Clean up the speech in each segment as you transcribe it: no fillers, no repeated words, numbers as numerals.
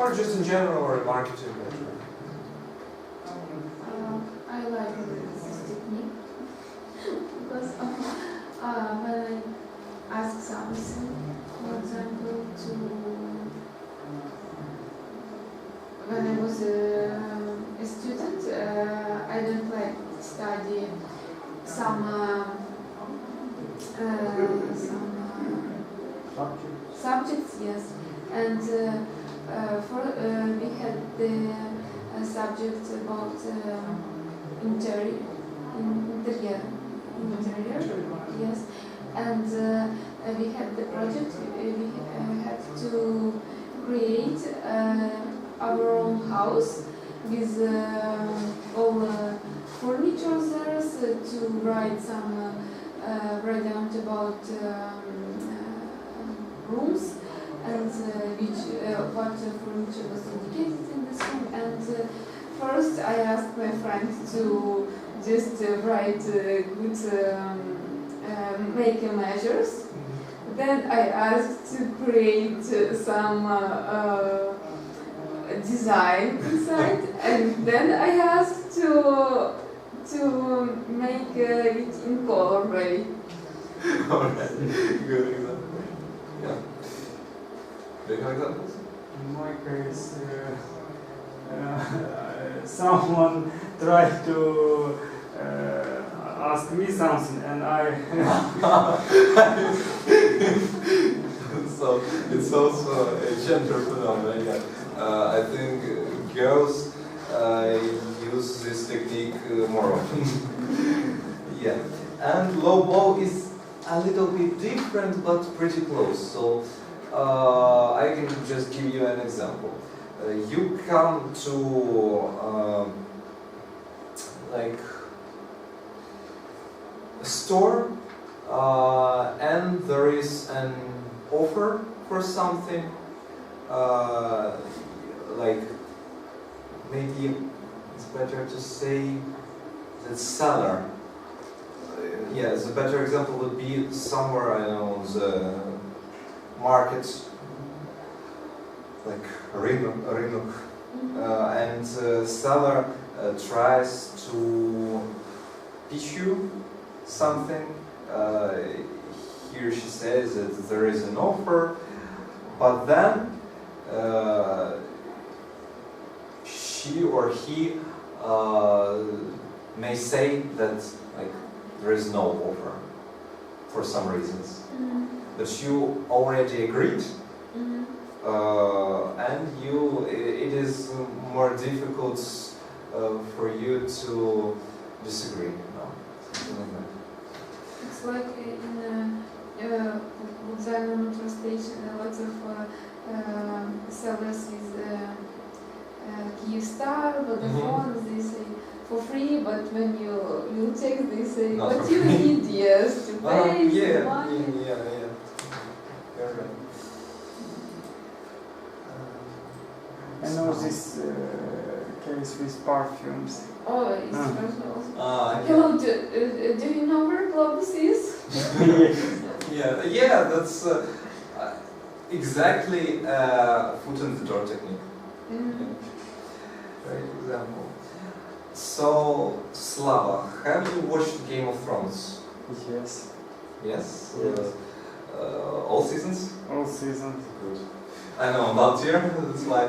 Or just in general, or marketing? I like this technique because when I ask something, for example, when I was a student, I don't like to study some subjects, yes, and we had the subject about interior, yes, and we had the project. We had to create our own house with all furniture there, to write some write down about rooms and what furniture was indicated in this room. And first I asked my friend to just write good make measures. Then I asked to create some design inside, and then I asked to make it in color way. Alright, good example. Yeah. Do you have examples? In my case, someone tried to ask me something, and I. So it's also a gender phenomenon. Yeah. I think girls use this technique more often. Yeah. And low blow is a little bit different, but pretty close. So I can just give you an example. You come to like a store, and there is an offer for something, like maybe it's better to say the seller. Yeah, the better example would be somewhere, I know, the market, like Rynok, and the seller tries to pitch you something. He or she says that there is an offer, but then she or he may say that like there is no offer for some reasons, but you already agreed, and it is more difficult for you to disagree. No, something like that. It's like in German translation, a lot of sellers with Kyivstar, Vodafone, they say for free, but when you take, they say, Not but for you free. need, yes, to pay Yeah, money. yeah. Very right. I know this case with perfumes. Oh, it's personal. Yeah. Hello, do you know where Globus is? Yeah, that's exactly foot in the door technique. Great example. So, Slava, have you watched Game of Thrones? Yes. Yes? Yes. All seasons? All seasons. Good. I know about you, that's why.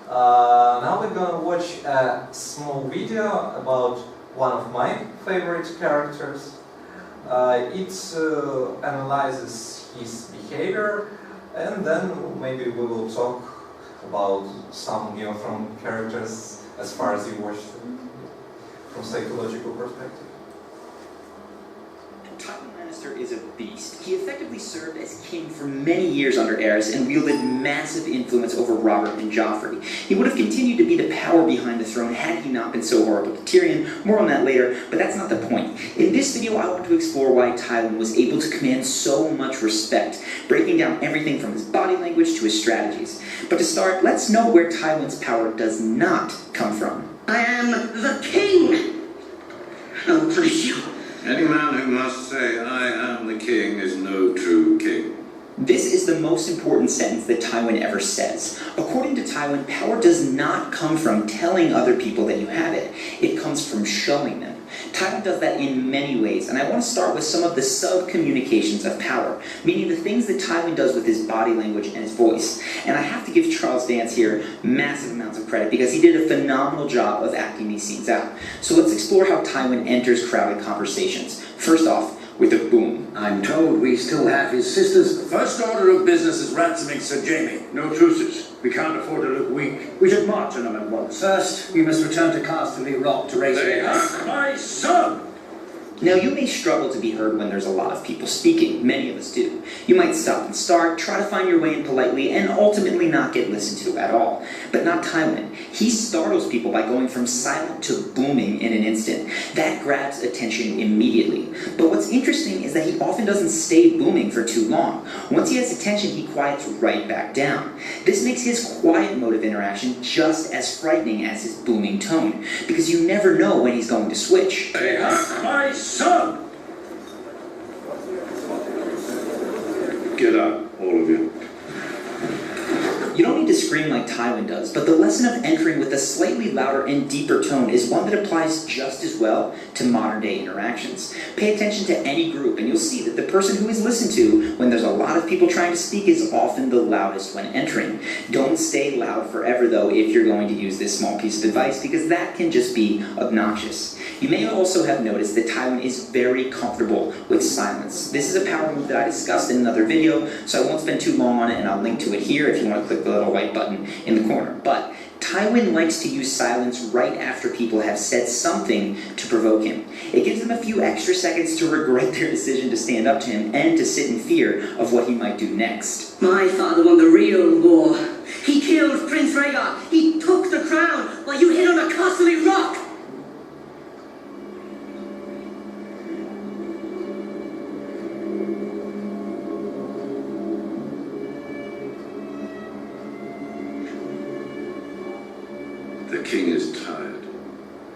Now we're gonna watch a small video about one of my favorite characters. It analyzes his behavior, and then maybe we will talk about some Game of Thrones characters as far as you watched them, from psychological perspective. Tywin Lannister is a beast. He effectively served as king for many years under Aerys and wielded massive influence over Robert and Joffrey. He would have continued to be the power behind the throne had he not been so horrible to Tyrion. More on that later, but that's not the point. In this video, I want to explore why Tywin was able to command so much respect, breaking down everything from his body language to his strategies. But to start, let's know where Tywin's power does not come from. I am the king! Oh, please you. Any man who must say, I am the king, is no true king. This is the most important sentence that Tywin ever says. According to Tywin, power does not come from telling other people that you have it. It comes from showing them. Tywin does that in many ways, and I want to start with some of the sub-communications of power, meaning the things that Tywin does with his body language and his voice. And I have to give Charles Dance here massive amounts of credit because he did a phenomenal job of acting these scenes out. So let's explore how Tywin enters crowded conversations. First off, with a boom. I'm told we still have his sisters. First order of business is ransoming Sir Jaime. No truces. We can't afford to look weak. We should march on them at once. First, we must return to Casterly Rock to raise They have my son! Now, you may struggle to be heard when there's a lot of people speaking. Many of us do. You might stop and start, try to find your way in politely, and ultimately not get listened to at all. But not Tywin. He startles people by going from silent to booming in an instant. That grabs attention immediately. But what's interesting is that he often doesn't stay booming for too long. Once he has attention, he quiets right back down. This makes his quiet mode of interaction just as frightening as his booming tone, because you never know when he's going to switch. They have my son! Get up, all of you. You don't need to scream like Tywin does, but the lesson of entering with a slightly louder and deeper tone is one that applies just as well to modern-day interactions. Pay attention to any group, and you'll see that the person who is listened to when there's a lot of people trying to speak is often the loudest when entering. Don't stay loud forever, though, if you're going to use this small piece of advice, because that can just be obnoxious. You may also have noticed that Tywin is very comfortable with silence. This is a power move that I discussed in another video, so I won't spend too long on it, and I'll link to it here if you want to click the little white button in the corner. But Tywin likes to use silence right after people have said something to provoke him. It gives them a few extra seconds to regret their decision to stand up to him and to sit in fear of what he might do next. My father won the real war. He killed Prince Rhaegar. He took the crown while you hid on a costly rock. The king is tired.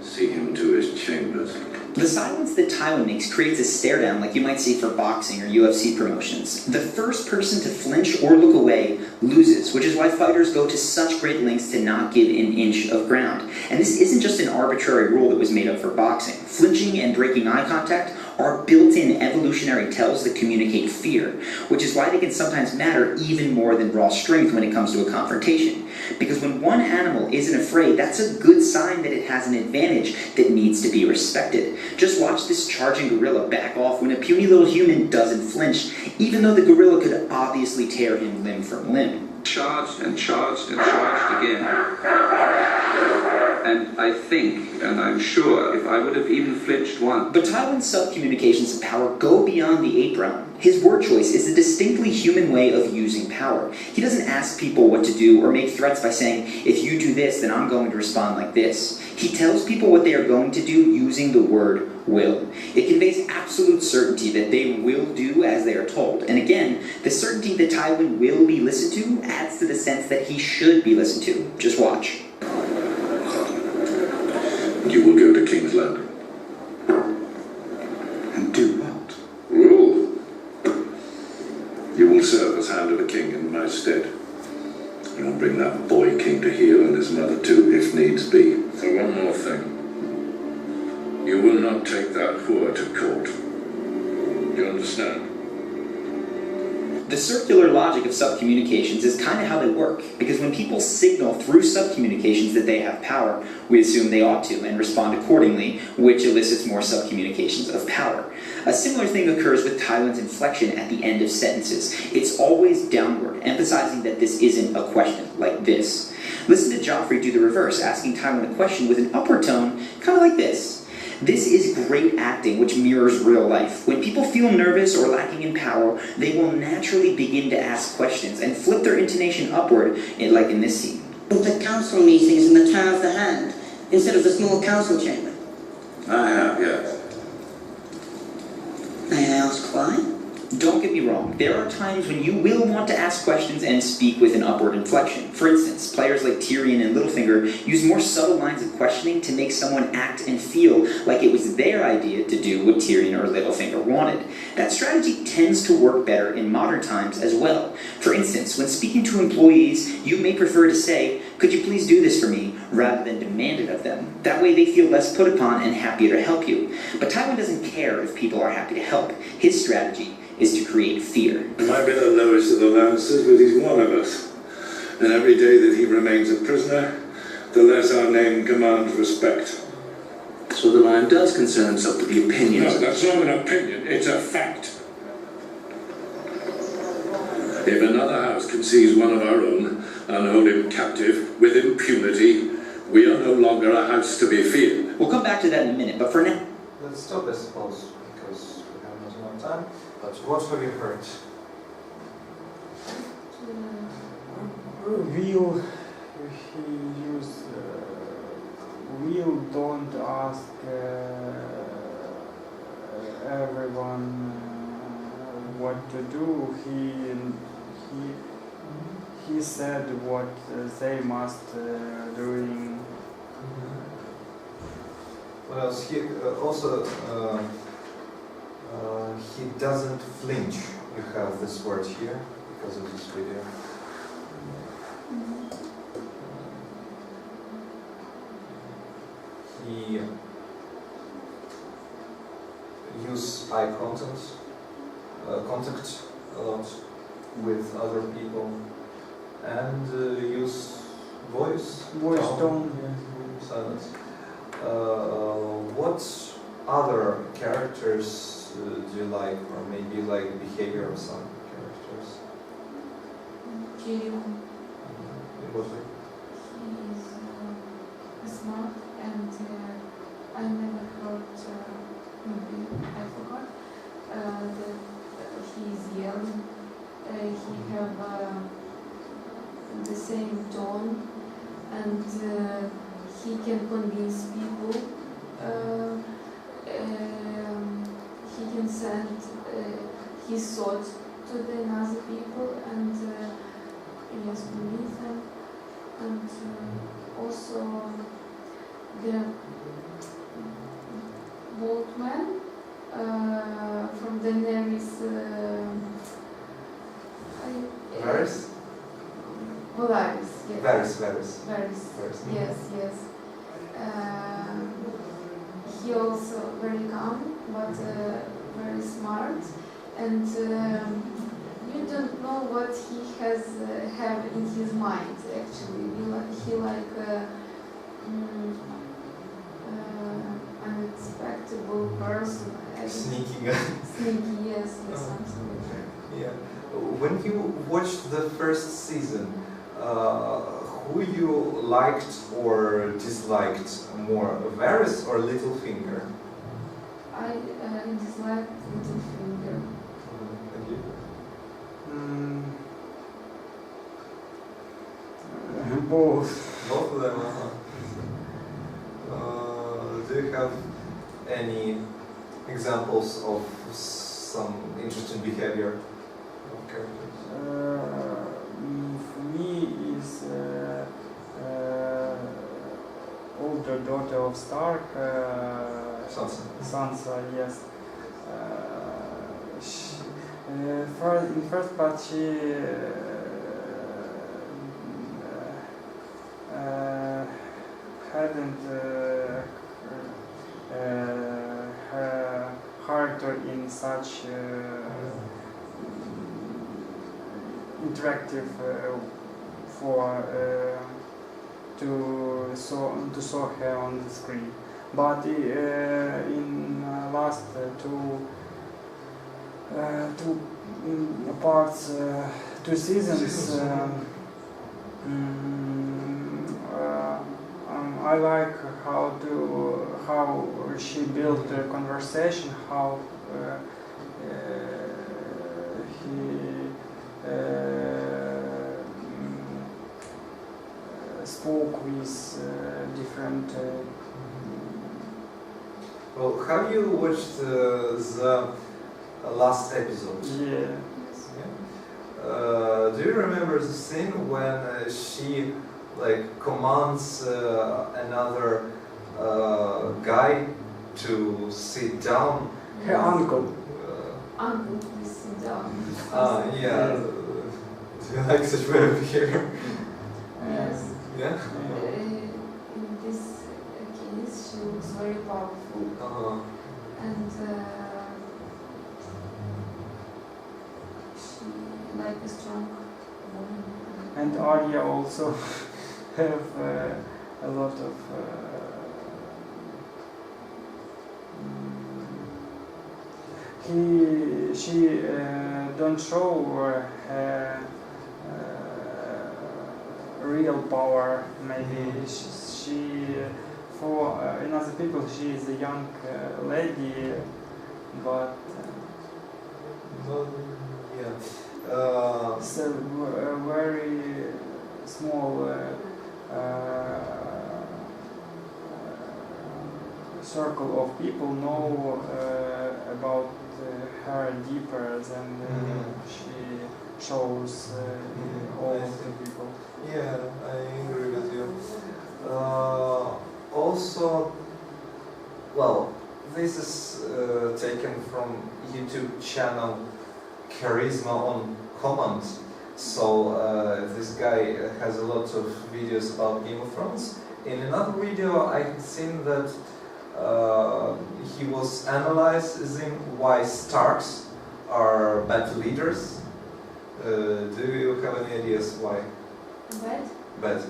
See him to his chambers. The silence that Tywin makes creates a stare down like you might see for boxing or UFC promotions. The first person to flinch or look away loses, which is why fighters go to such great lengths to not give an inch of ground. And this isn't just an arbitrary rule that was made up for boxing. Flinching and breaking eye contact are built-in evolutionary tells that communicate fear, which is why they can sometimes matter even more than raw strength when it comes to a confrontation. Because when one animal isn't afraid, that's a good sign that it has an advantage that needs to be respected. Just watch this charging gorilla back off when a puny little human doesn't flinch, even though the gorilla could obviously tear him limb from limb. Charged and charged and charged again. And I think, and I'm sure, if I would have even flinched once. But Tywin's sub-communications of power go beyond the ape realm. His word choice is a distinctly human way of using power. He doesn't ask people what to do or make threats by saying, if you do this, then I'm going to respond like this. He tells people what they are going to do using the word will. It conveys absolute certainty that they will do as they are told. And again, the certainty that Tywin will be listened to adds to the sense that he should be listened to. Just watch. You will go to King's Landing. And do what? Rule. You will serve as Hand of the King in my stead. You will bring that boy king to heel and his mother too, if needs be. So one more thing. You will not take that whore to court. You understand? The circular logic of sub-communications is kind of how they work, because when people signal through sub-communications that they have power, we assume they ought to and respond accordingly, which elicits more sub-communications of power. A similar thing occurs with Tywin's inflection at the end of sentences. It's always downward, emphasizing that this isn't a question, like this. Listen to Joffrey do the reverse, asking Tywin a question with an upward tone, kind of like this. This is great acting, which mirrors real life. When people feel nervous or lacking in power, they will naturally begin to ask questions and flip their intonation upward, like in this scene. The council meeting is in the Tower of the Hand, instead of the small council chamber. I have, yes. May I ask why? Don't get me wrong, there are times when you will want to ask questions and speak with an upward inflection. For instance, players like Tyrion and Littlefinger use more subtle lines of questioning to make someone act and feel like it was their idea to do what Tyrion or Littlefinger wanted. That strategy tends to work better in modern times as well. For instance, when speaking to employees, you may prefer to say, "Could you please do this for me?" rather than demand it of them. That way they feel less put upon and happier to help you. But Tywin doesn't care if people are happy to help. His strategy is to create fear. Might be the lowest of the Lancers, but he's one of us. And every day that he remains a prisoner, the less our name commands respect. So the Lion does concern himself with the opinions. No, that's not an opinion, it's a fact. If another house can seize one of our own and hold him captive with impunity, we are no longer a house to be feared. We'll come back to that in a minute, but for now... Let's stop, I suppose, because we have not enough time. But what have you heard? Will, he use will don't ask everyone what to do. He said what they must doing. What else? He also he doesn't flinch. You have this word here because of this video. He use eye contact a lot with other people, and use voice Tone. silence. What other characters do you like, or maybe you like the behavior of some characters? Tyrion. What way? He is smart, and I never heard, maybe I forgot, that he is young. He have the same tone, and he can convince people. He can send his thoughts to the other people, and yes, believe them. And also the bold man from the Daenerys. Varys? Varys, yes. Varys. Yes. He also very calm, but very smart, and you don't know what he has have in his mind. Actually, he like unexpected person. Sneaky. Sneaky, yes, absolutely. Yeah. When you watched the first season, who you liked or disliked more, Varys or Littlefinger? I dislike Littlefinger. Thank you. Both. Both of them. Do you have any examples of some interesting behavior of characters? For me is older daughter of Stark, Sansa, yes. In first part she hadn't her character in such interactive for to saw her on the screen, but in last two parts, 2 seasons, I like how she built a conversation, how he spoke with different. Well, have you watched the last episode. Yeah. Do you remember the scene when she like commands another guy to sit down? Her uncle. Uncle, please sit down. Yeah. Do you like such way of behavior? Yes. Yeah. In this case, she looks very powerful. And she like a strong woman. And Arya also have a lot of she don't show her real power. Maybe she for in other people she is a young lady, but Yeah. so a very small circle of people know about her deeper than she shows all of the people. Yeah, I agree with you. Also, well, this is taken from YouTube channel Charisma on Command. So this guy has a lot of videos about Game of Thrones. In another video I had seen that he was analyzing why Starks are bad leaders. Do you have any ideas why? Bad? Bad.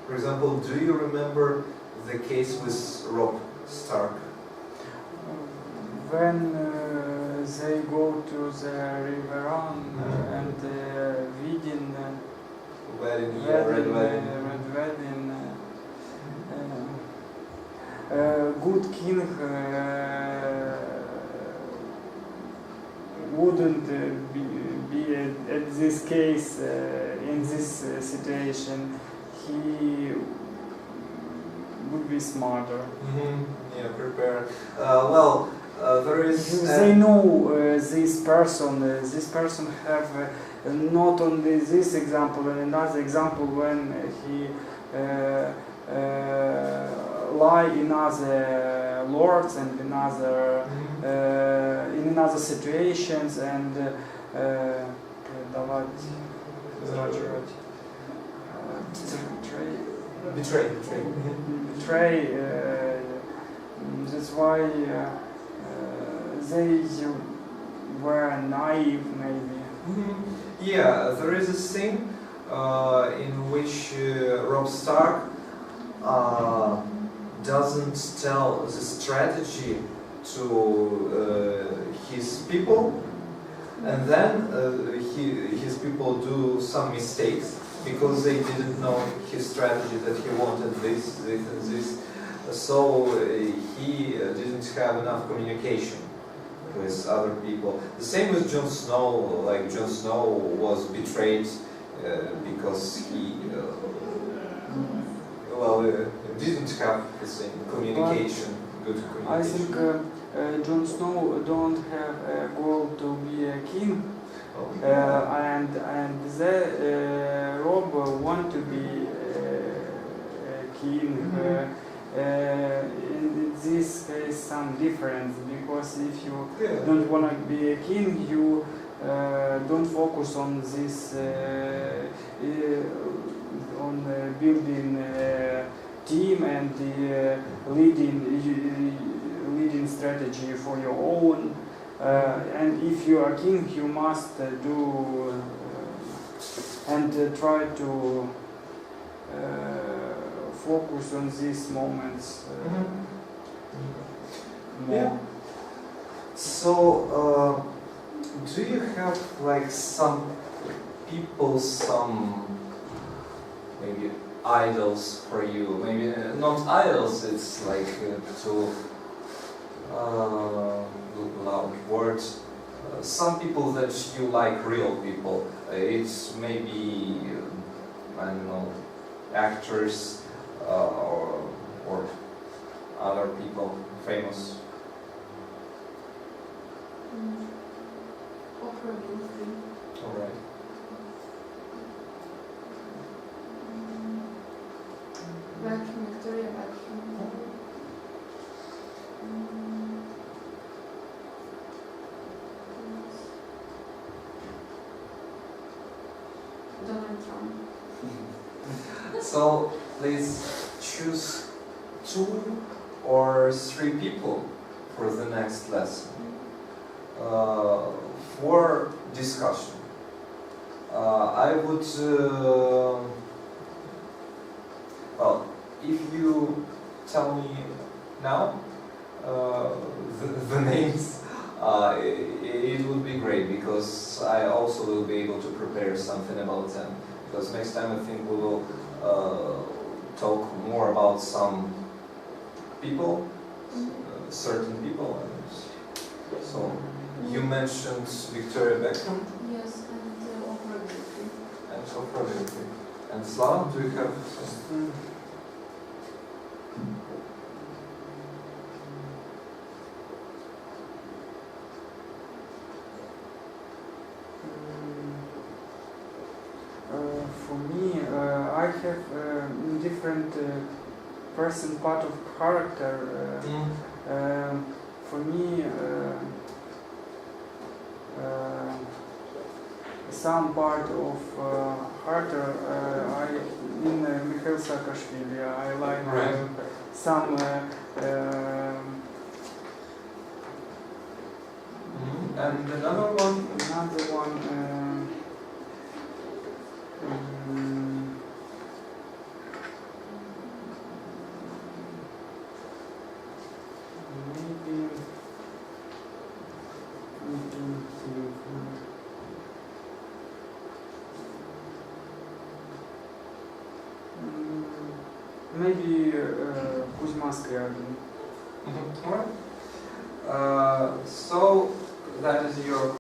For example, do you remember the case with Robb Stark? When they go to the River and wedding, Wedding, yeah, Red Wedding. Red Wedding, good king wouldn't be at this case in this situation. He would be smarter. Yeah, prepared. Well, there is. They know this person. This person have not only this example, and another example when he lie in other lords and in other situations and betray. That's why they were naive, maybe. Yeah, there is a scene in which Robb Stark doesn't tell the strategy to his people, and then his people do some mistakes because they didn't know his strategy, that he wanted this, this and this. So he didn't have enough communication with other people. The same with Jon Snow. Like Jon Snow was betrayed because he didn't have the same communication, good communication. I think Jon Snow don't have a goal to be a king, and Robb want to be a king. In this case, some difference, because if you don't want to be a king, you don't focus on this on building team and leading strategy for your own. And if you are king, you must do and try to focus on these moments more. Yeah. So, do you have like some people, some maybe idols for you? Maybe not idols. It's like too loud words. Some people that you like, real people. It's maybe I don't know, actors or other people famous? Oprah Winfrey. All right. Beckham, Victoria Beckham. Donald Trump. So please choose 2 or 3 people for the next lesson for discussion. I would, well, if you tell me now the names, it would be great, because I also will be able to prepare something about them. Because next time I think we will talk more about some people, certain people. And so you mentioned Victoria Beckham. Yes, and Oprah Winfrey. And Oprah Winfrey. And Slava, do you have some? For me, I have different person part of character. For me, some part of character in Mikhail Saakashvili. I like some. And another one? Another one. Maybe Kuzma Skrябin. All right. So that is your